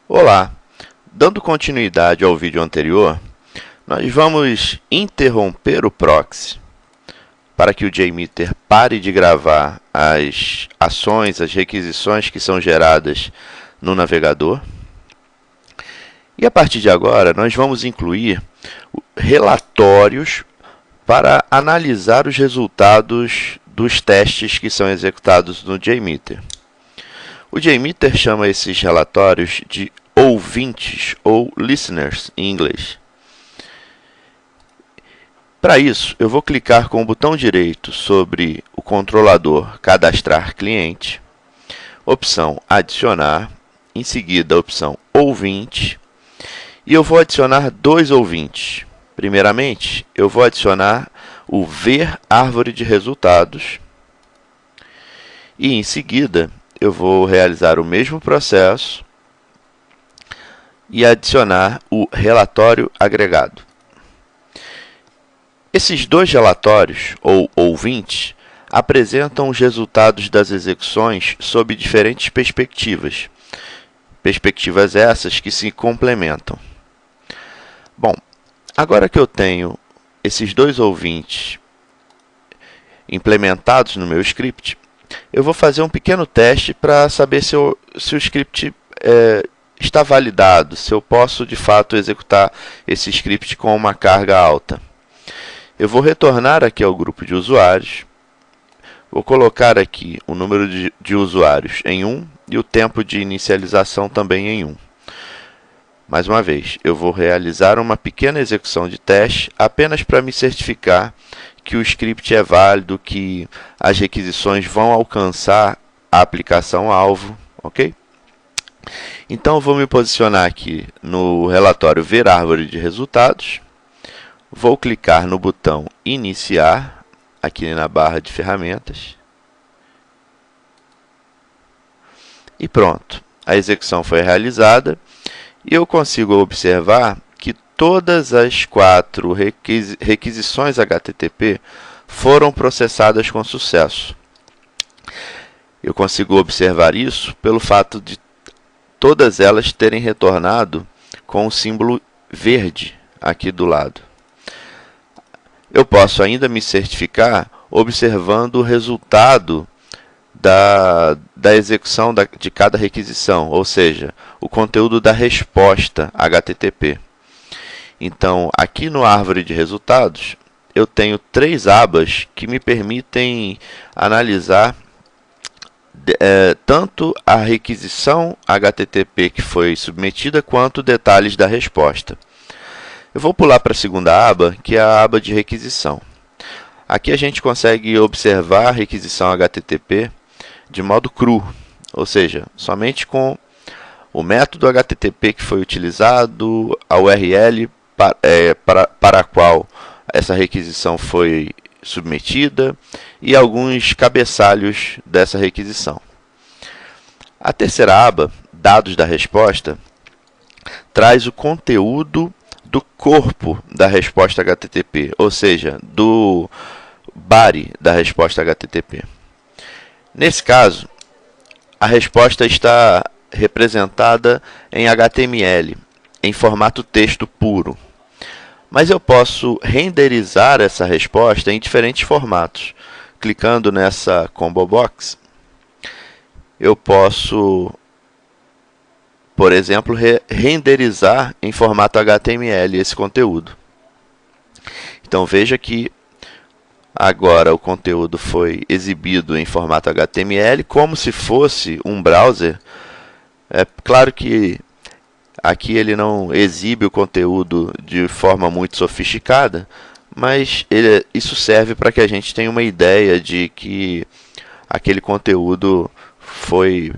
Olá! Dando continuidade ao vídeo anterior, nós vamos interromper o proxy para que o JMeter pare de gravar as ações, as requisições que são geradas no navegador. E a partir de agora, nós vamos incluir relatórios para analisar os resultados dos testes que são executados no JMeter. O JMeter chama esses relatórios de ouvintes ou listeners em inglês. Para isso, eu vou clicar com o botão direito sobre o controlador Cadastrar Cliente, opção Adicionar, em seguida a opção Ouvinte, e eu vou adicionar dois ouvintes. Primeiramente, eu vou adicionar o Ver Árvore de Resultados e, em seguida, eu vou realizar o mesmo processo e adicionar o relatório agregado. Esses dois relatórios, ou ouvintes, apresentam os resultados das execuções sob diferentes perspectivas. Perspectivas essas que se complementam. Bom, agora que eu tenho esses dois ouvintes implementados no meu script, eu vou fazer um pequeno teste para saber se o script está validado, se eu posso de fato executar esse script com uma carga alta. Eu vou retornar aqui ao grupo de usuários, vou colocar aqui o número de usuários em 1 e o tempo de inicialização também em 1. Mais uma vez, eu vou realizar uma pequena execução de teste apenas para me certificar que o script é válido, que as requisições vão alcançar a aplicação-alvo, ok? Então, eu vou me posicionar aqui no relatório Ver Árvore de Resultados, vou clicar no botão Iniciar, aqui na barra de ferramentas, e pronto, a execução foi realizada, e eu consigo observar que todas as 4 requisições HTTP foram processadas com sucesso. Eu consigo observar isso pelo fato de todas elas terem retornado com o símbolo verde aqui do lado. Eu posso ainda me certificar observando o resultado da execução de cada requisição, ou seja, o conteúdo da resposta HTTP. Então, aqui no Árvore de Resultados, eu tenho 3 abas que me permitem analisar tanto a requisição HTTP que foi submetida, quanto detalhes da resposta. Eu vou pular para a segunda aba, que é a aba de requisição. Aqui a gente consegue observar a requisição HTTP de modo cru, ou seja, somente com o método HTTP que foi utilizado, a URL para a qual essa requisição foi submetida e alguns cabeçalhos dessa requisição. A terceira aba, Dados da Resposta, traz o conteúdo do corpo da resposta HTTP, ou seja, do body da resposta HTTP. Nesse caso, a resposta está representada em HTML, em formato texto puro. Mas eu posso renderizar essa resposta em diferentes formatos. Clicando nessa combo box, eu posso, por exemplo, renderizar em formato HTML esse conteúdo. Então veja que agora o conteúdo foi exibido em formato HTML, como se fosse um browser. É claro que aqui ele não exibe o conteúdo de forma muito sofisticada, mas isso serve para que a gente tenha uma ideia de que aquele conteúdo foi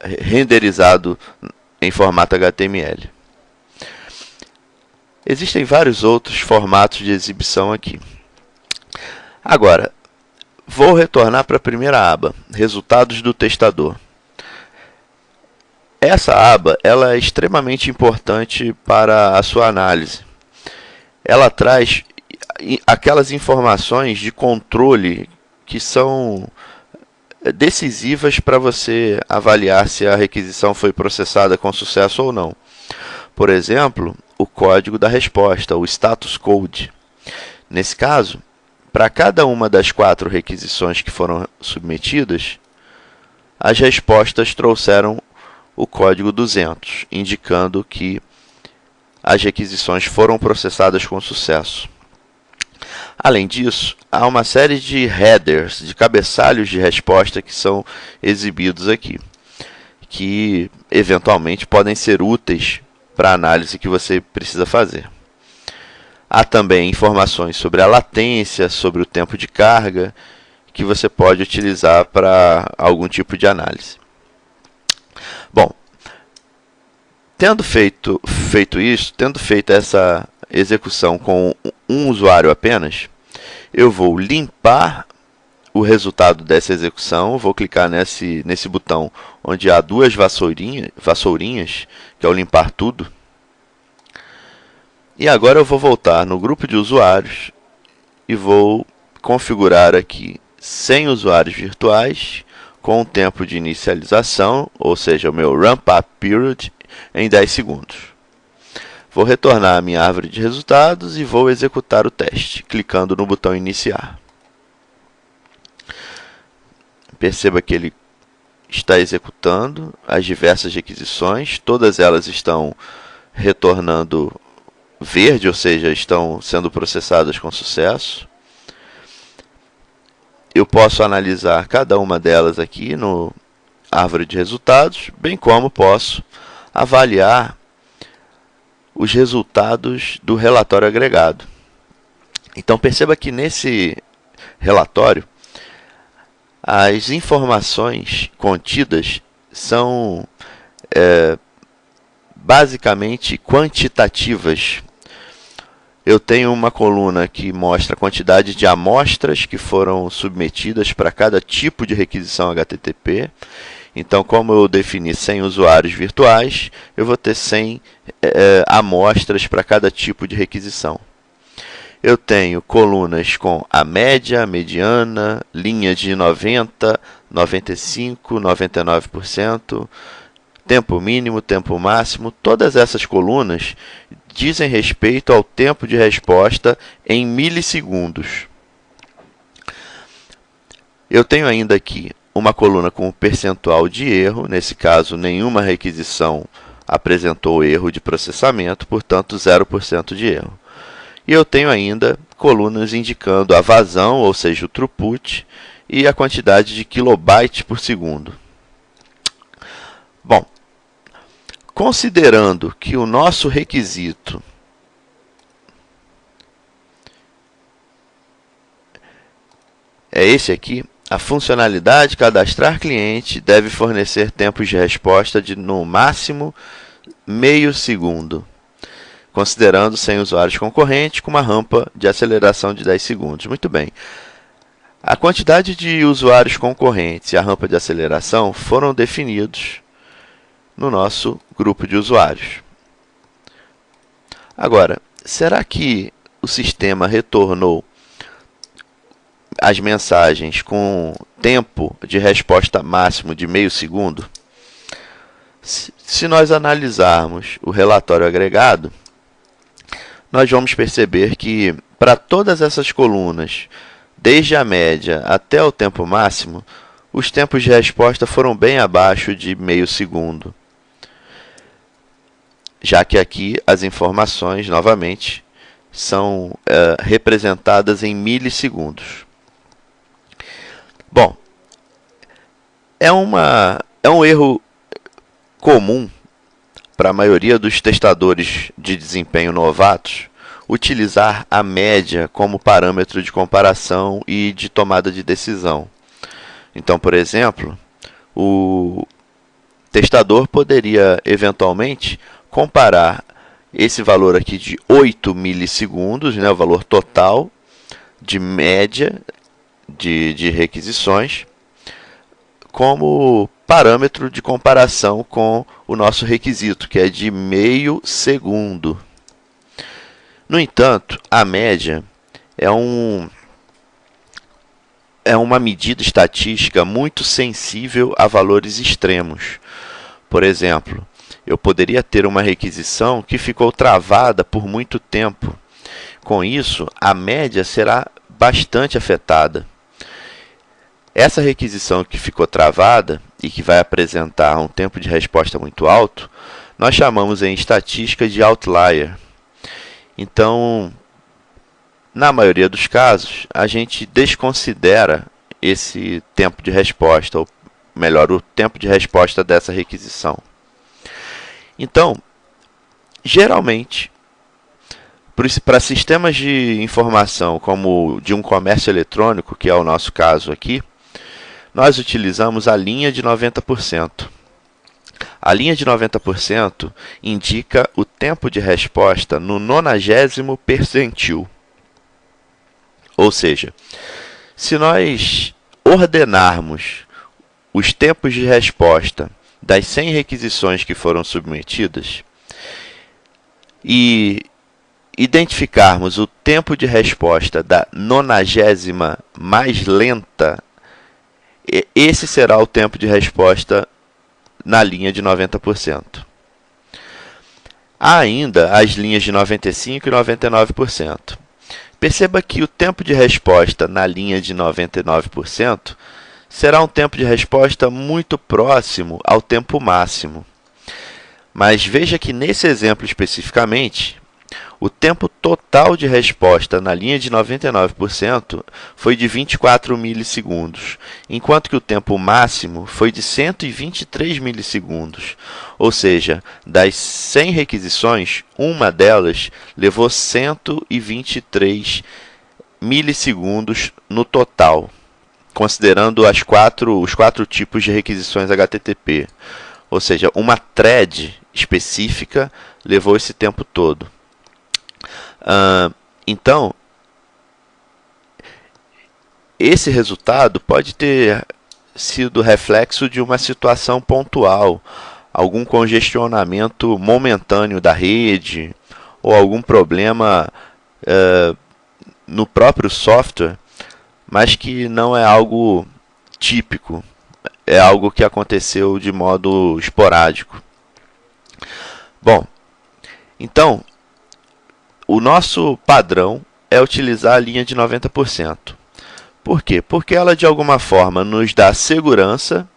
renderizado em formato HTML. Existem vários outros formatos de exibição aqui. Agora, vou retornar para a primeira aba, Resultados do Testador. Essa aba ela é extremamente importante para a sua análise. Ela traz aquelas informações de controle que são decisivas para você avaliar se a requisição foi processada com sucesso ou não. Por exemplo, o código da resposta, o status code. Nesse caso, para cada uma das 4 requisições que foram submetidas, as respostas trouxeram o código 200, indicando que as requisições foram processadas com sucesso. Além disso, há uma série de headers, de cabeçalhos de resposta que são exibidos aqui, que eventualmente podem ser úteis para a análise que você precisa fazer. Há também informações sobre a latência, sobre o tempo de carga, que você pode utilizar para algum tipo de análise. Bom, tendo feito isso, tendo feito essa execução com um usuário apenas, eu vou limpar o resultado dessa execução, vou clicar nesse botão onde há 2 vassourinhas, que é o limpar tudo. E agora eu vou voltar no grupo de usuários e vou configurar aqui 100 usuários virtuais com o tempo de inicialização, ou seja, o meu ramp-up period, em 10 segundos. Vou retornar a minha árvore de resultados e vou executar o teste, clicando no botão iniciar. Perceba que ele está executando as diversas requisições, todas elas estão retornando verde, ou seja, estão sendo processadas com sucesso. Eu posso analisar cada uma delas aqui no árvore de resultados, bem como posso avaliar os resultados do relatório agregado. Então perceba que nesse relatório as informações contidas são basicamente quantitativas. Eu tenho uma coluna que mostra a quantidade de amostras que foram submetidas para cada tipo de requisição HTTP. Então, como eu defini 100 usuários virtuais, eu vou ter 100 amostras para cada tipo de requisição. Eu tenho colunas com a média, a mediana, linha de 90%, 95%, 99%, tempo mínimo, tempo máximo. Todas essas colunas dizem respeito ao tempo de resposta em milissegundos. Eu tenho ainda aqui uma coluna com o percentual de erro. Nesse caso, nenhuma requisição apresentou erro de processamento, portanto 0% de erro. E eu tenho ainda colunas indicando a vazão, ou seja, o throughput, e a quantidade de kilobytes por segundo. Bom, considerando que o nosso requisito é esse aqui, a funcionalidade cadastrar cliente deve fornecer tempos de resposta de no máximo meio segundo, considerando 100 usuários concorrentes com uma rampa de aceleração de 10 segundos. Muito bem. A quantidade de usuários concorrentes e a rampa de aceleração foram definidos no nosso grupo de usuários. Agora, será que o sistema retornou as mensagens com tempo de resposta máximo de meio segundo? Se nós analisarmos o relatório agregado, nós vamos perceber que para todas essas colunas, desde a média até o tempo máximo, os tempos de resposta foram bem abaixo de meio segundo, já que aqui as informações, novamente, são representadas em milissegundos. Bom, é um erro comum para a maioria dos testadores de desempenho novatos utilizar a média como parâmetro de comparação e de tomada de decisão. Então, por exemplo, o testador poderia eventualmente comparar esse valor aqui de 8 milissegundos, né, o valor total de média de requisições, como parâmetro de comparação com o nosso requisito, que é de meio segundo. No entanto, a média é um é uma medida estatística muito sensível a valores extremos. Por exemplo, eu poderia ter uma requisição que ficou travada por muito tempo. Com isso, a média será bastante afetada. Essa requisição que ficou travada e que vai apresentar um tempo de resposta muito alto, nós chamamos em estatística de outlier. Então, na maioria dos casos, a gente desconsidera esse tempo de resposta, ou melhor, o tempo de resposta dessa requisição. Então, geralmente, para sistemas de informação como de um comércio eletrônico, que é o nosso caso aqui, nós utilizamos a linha de 90%. A linha de 90% indica o tempo de resposta no 90º percentil. Ou seja, se nós ordenarmos os tempos de resposta das 100 requisições que foram submetidas e identificarmos o tempo de resposta da 90ª mais lenta, esse será o tempo de resposta na linha de 90%. Há ainda as linhas de 95% e 99%. Perceba que o tempo de resposta na linha de 99% será um tempo de resposta muito próximo ao tempo máximo. Mas veja que nesse exemplo especificamente, o tempo total de resposta na linha de 99% foi de 24 milissegundos, enquanto que o tempo máximo foi de 123 milissegundos. Ou seja, das 100 requisições, uma delas levou 123 milissegundos no total, considerando os quatro tipos de requisições HTTP. Ou seja, uma thread específica levou esse tempo todo. Então, esse resultado pode ter sido reflexo de uma situação pontual, algum congestionamento momentâneo da rede, ou algum problema no próprio software, mas que não é algo típico, é algo que aconteceu de modo esporádico. Bom, então, o nosso padrão é utilizar a linha de 90%. Por quê? Porque ela, de alguma forma, nos dá segurança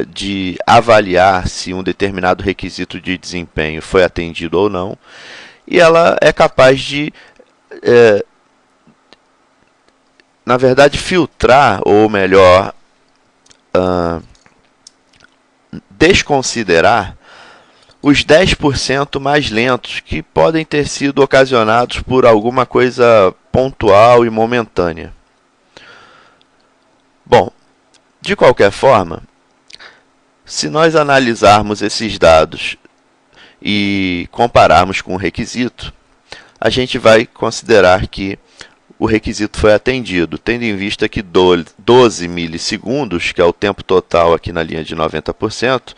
de avaliar se um determinado requisito de desempenho foi atendido ou não, e ela é capaz de, na verdade, filtrar, ou melhor, desconsiderar os 10% mais lentos que podem ter sido ocasionados por alguma coisa pontual e momentânea. Bom, de qualquer forma, se nós analisarmos esses dados e compararmos com o requisito, a gente vai considerar que o requisito foi atendido, tendo em vista que 12 milissegundos, que é o tempo total aqui na linha de 90%,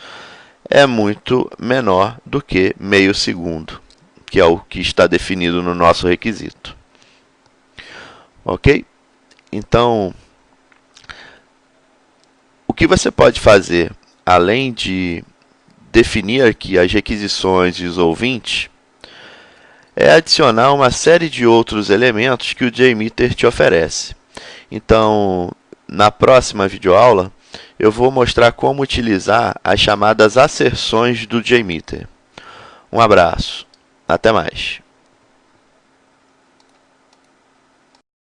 é muito menor do que meio segundo, que é o que está definido no nosso requisito. Ok? Então, o que você pode fazer, além de definir aqui as requisições e os ouvintes, é adicionar uma série de outros elementos que o JMeter te oferece. Então, na próxima videoaula, eu vou mostrar como utilizar as chamadas asserções do JMeter. Um abraço, até mais.